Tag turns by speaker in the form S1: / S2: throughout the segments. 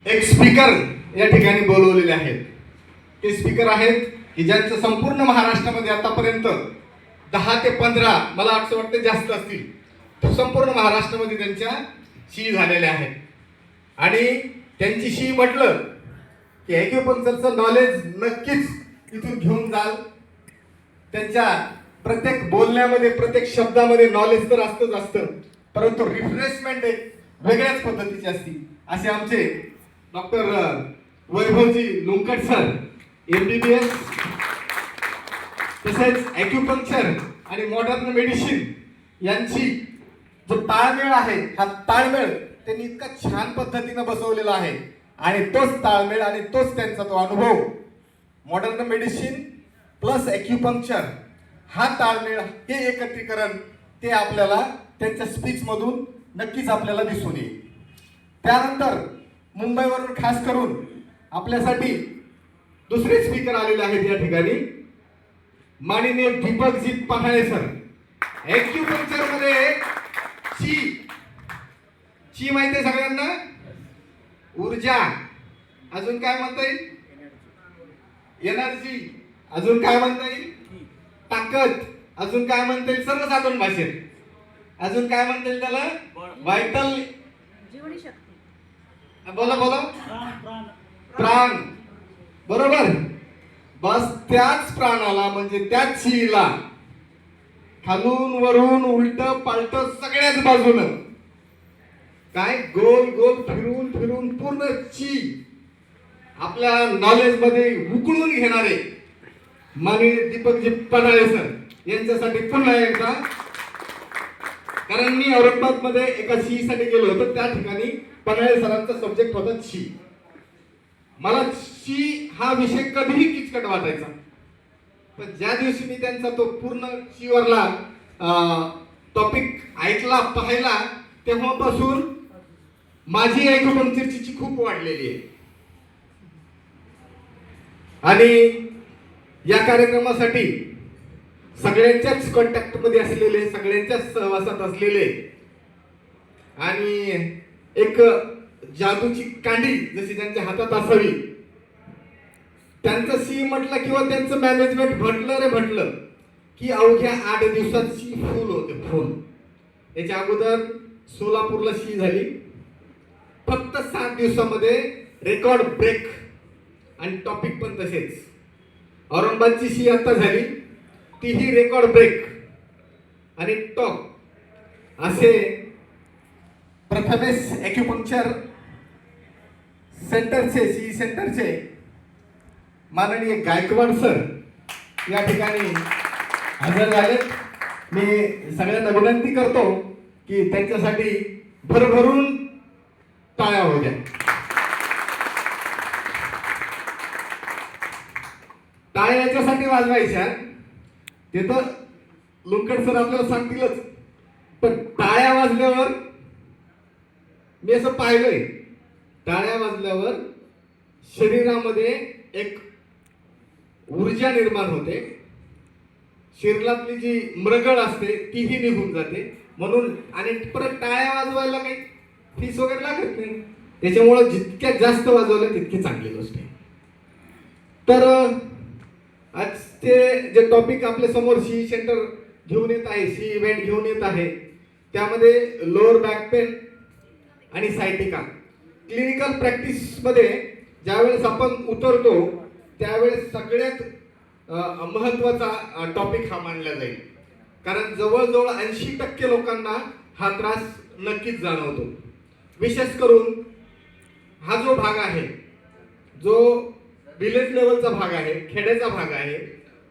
S1: एक स्पीकर या ठिकाणी बोलवलेले आहेत. ते स्पीकर आहेत की ज्यांचं संपूर्ण महाराष्ट्रामध्ये आतापर्यंत 10 ते 15 मला असं वाटतं जास्त असतील, तर संपूर्ण महाराष्ट्रामध्ये त्यांच्या शी झालेल्या आहेत. आणि त्यांची शी म्हटलं की ॲक्युपंक्चरचं नॉलेज नक्कीच इथून घेऊन जाल. त्यांच्या प्रत्येक बोलण्यामध्ये प्रत्येक शब्दामध्ये नॉलेज तर असतं, परंतु रिफ्रेशमेंट एक वेगळ्याच पद्धतीची असते. असे आमचे डॉक्टर वैभवजी लुंकट सर MBBS, तसेच ॲक्युपंक्चर आणि मॉडर्न मेडिसिन यांची जो ताळमेळ आहे, हा ताळमेळ त्यांनी इतका छान पद्धतीने बसवलेला आहे. आणि तोच ताळमेळ आणि तोच त्यांचा तो अनुभव, मॉडर्न मेडिसिन प्लस ॲक्युपंक्चर हा ताळमेळ, हे एकत्रीकरण ते आपल्याला त्यांच्या स्पीचमधून नक्कीच आपल्याला दिसून येईल. त्यानंतर मुंबईवरून खास करून आपल्यासाठी दुसरे स्पीकर आलेले आहेत या ठिकाणी, माननीय दीपकजी पहाळे सर. ॲक्युपंक्चर मध्ये ची माहिती आहे सगळ्यांना, ऊर्जा, अजून काय म्हणता येईल, एनर्जी, अजून काय म्हणता येईल, ताकद, अजून काय म्हणता येईल सर्वसाधारण भाषेत, अजून काय म्हणता येईल त्याला, व्हायटल,
S2: जीवनी शक्ती,
S1: बोला बोला, प्राण, बरोबर. बस त्याच प्राणाला म्हणजे त्याच शीला खालून वरून उलट पालट सगळ्याच बाजूनं काय गोल गोल फिरून फिरून पूर्ण ची आपल्या नॉलेज मध्ये उकळून घेणारे माननीय दीपकजी पन्हाळे सर यांच्यासाठी पुन्हा एकदा, कारण मी औरंगाबाद मध्ये एका शी साठी गेलो होतो, त्या ठिकाणी पन्हाळे सरांचा सब्जेक्ट होता शी. मला शी हा विषय कधीही किचकट वाटायचा, पण ज्या दिवशी मी त्यांचा तो पूर्ण शी वरला टॉपिक ऐकला पाहिला, तेव्हापासून माझी ॲक्युपंक्चरची खूप वाढलेली आहे. आणि या कार्यक्रमासाठी सगळ्यांच्याच कॉन्टॅक्ट मध्ये असलेले, सगळ्यांच्याच सहवासात असलेले आणि एक जादूची कांडी जशी त्यांच्या हातात असावी, त्यांचं सी म्हटलं किंवा त्यांचं मॅनेजमेंट म्हटलं रे म्हटलं की अवघ्या 8 दिवसात शी फुल होते, फुल. याच्या अगोदर सोलापूरला शी झाली, फक्त 7 दिवसामध्ये रेकॉर्ड ब्रेक आणि टॉपिक पण तसेच. औरंगाबादची शी आता झाली, तीही रेकॉर्ड ब्रेक आणि टॉप. असे प्रथमेश ॲक्युपंक्चर सेंटरचे सी सेंटरचे माननीय गायकवाड सर या ठिकाणी हजर झालेत. मी सगळ्यांना विनंती करतो की त्यांच्यासाठी भरभरून टाळ्या होऊ द्या. टाळ्या याच्यासाठी वाजवायच्या, ते तर लुंकट सर आपल्याला सांगतीलच, पण टाळ्या वाजल्यावर मी असं पाहिलंय, टाळ्या वाजल्यावर शरीरामध्ये एक ऊर्जा निर्माण होते, शरीरातली जी मरगळ असते तीही निघून जाते. म्हणून आणि परत टाळ्या वाजवायला काही फीस वगैरे लागत नाही, त्याच्यामुळे जितक्या जास्त वाजवल्या तितकी चांगली गोष्ट आहे. तर आज ते जे टॉपिक आपल्या समोर शी सेंटर घेऊन येत आहे, शी इव्हेंट घेऊन येत आहे, त्यामध्ये लोअर बॅक पेन आणि सायटिका क्लिनिकल प्रॅक्टिस मध्ये ज्यावेळेस आपण उतरतो त्यावेळेस सगळ्यात महत्वाचा टॉपिक हा मानला जाईल, कारण जवळजवळ 80% लोकांना हा त्रास नक्कीच जाणवतो. विशेष करून हा जो भाग आहे, जो विलेज लेवलचा भाग आहे, खेड्याचा भाग आहे,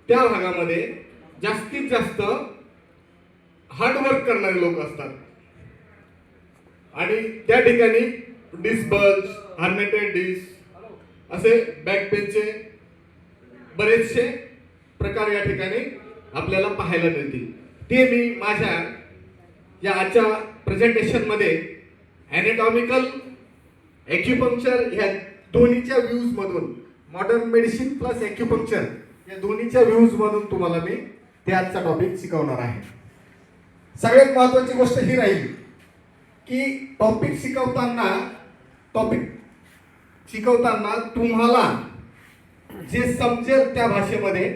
S1: त्या भागामध्ये जास्तीत जास्त हार्डवर्क करणारे लोक असतात आणि त्या ठिकाणी डिस्बल्ज, हर्नेटेड डिस्क असे बॅक पेनचे बरेचसे प्रकार या ठिकाणी आपल्याला पाहायला मिळतील. ते मी माझ्या या आजच्या प्रेझेंटेशन मध्ये ॲनाटॉमिकल, ॲक्युपंक्चर ह्या दोन्हीच्या व्ह्यूज मधून, मॉडर्न मेडिसिन प्लस ॲक्युपंक्चर या दोन्हीच्या व्ह्यूज मधून तुम्हाला मी ते आजचा टॉपिक शिकवणार आहे. सगळ्यात महत्त्वाची गोष्ट ही राहील की टॉपिक शिकवताना टॉपिक शिकवताना तुम्हाला जे समजेल त्या भाषेमध्ये,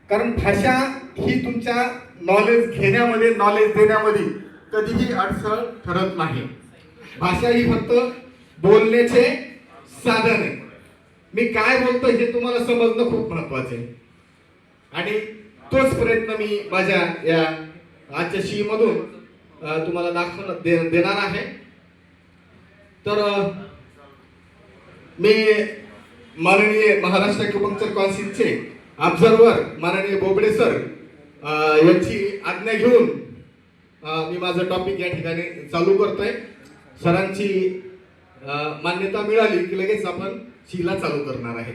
S1: कारण भाषा ही तुमच्या नॉलेज घेण्यामध्ये, नॉलेज देण्यामध्ये कधीही अडसर ठरत नाही. भाषा ही फक्त बोलण्याचे साधन आहे. मी काय बोलतोय हे तुम्हाला समजणं खूप महत्वाचे आहे आणि तोच प्रयत्न मी माझ्या या आजच्या शी मधून तुम्हाला देणार आहे. तर मी माननीय महाराष्ट्र ॲक्युपंक्चर काउन्सिलचे ऑब्झर्वर माननीय बोबडे सर यांची आज्ञा घेऊन मी माझं टॉपिक या ठिकाणी चालू करतोय. सरांची मान्यता मिळाली की लगेच आपण शीला चालू करणार आहे.